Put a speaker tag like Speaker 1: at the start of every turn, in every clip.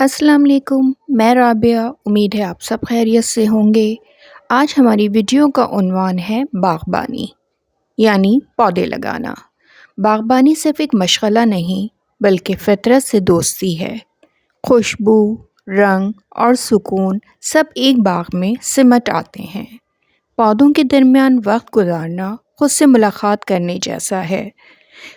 Speaker 1: السلام علیکم، میں رابعہ۔ امید ہے آپ سب خیریت سے ہوں گے۔ آج ہماری ویڈیو کا عنوان ہے باغبانی یعنی پودے لگانا۔ باغبانی صرف ایک مشغلہ نہیں بلکہ فطرت سے دوستی ہے۔ خوشبو، رنگ اور سکون سب ایک باغ میں سمٹ آتے ہیں۔ پودوں کے درمیان وقت گزارنا خود سے ملاقات کرنے جیسا ہے۔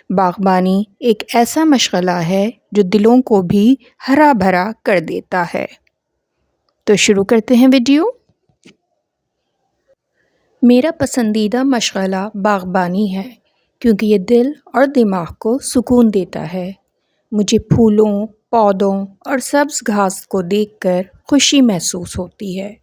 Speaker 1: باغبانی ایک ایسا مشغلہ ہے جو دلوں کو بھی ہرا بھرا کر دیتا ہے۔ تو شروع کرتے ہیں ویڈیو۔ میرا پسندیدہ مشغلہ باغبانی ہے کیونکہ یہ دل اور دماغ کو سکون دیتا ہے۔ مجھے پھولوں، پودوں اور سبز گھاس کو دیکھ کر خوشی محسوس ہوتی ہے۔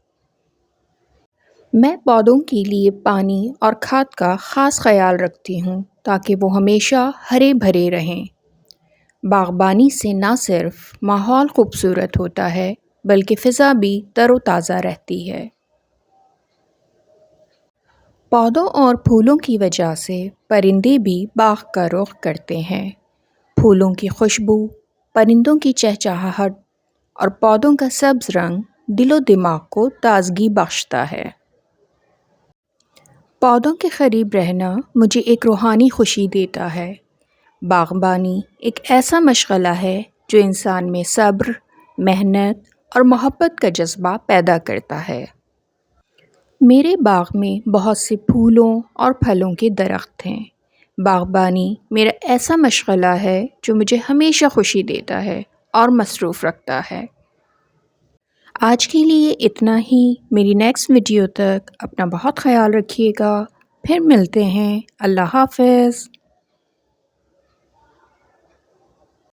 Speaker 1: میں پودوں کے لیے پانی اور کھاد کا خاص خیال رکھتی ہوں تاکہ وہ ہمیشہ ہرے بھرے رہیں۔ باغبانی سے نہ صرف ماحول خوبصورت ہوتا ہے بلکہ فضا بھی تر و تازہ رہتی ہے۔ پودوں اور پھولوں کی وجہ سے پرندے بھی باغ کا رخ کرتے ہیں۔ پھولوں کی خوشبو، پرندوں کی چہچہاہٹ اور پودوں کا سبز رنگ دل و دماغ کو تازگی بخشتا ہے۔ پودوں کے قریب رہنا مجھے ایک روحانی خوشی دیتا ہے۔ باغبانی ایک ایسا مشغلہ ہے جو انسان میں صبر، محنت اور محبت کا جذبہ پیدا کرتا ہے۔ میرے باغ میں بہت سے پھولوں اور پھلوں کے درخت ہیں۔ باغبانی میرا ایسا مشغلہ ہے جو مجھے ہمیشہ خوشی دیتا ہے اور مصروف رکھتا ہے۔ آج کے لیے اتنا ہی۔ میری نیکسٹ ویڈیو تک اپنا بہت خیال رکھیے گا۔ پھر ملتے ہیں۔ اللہ حافظ۔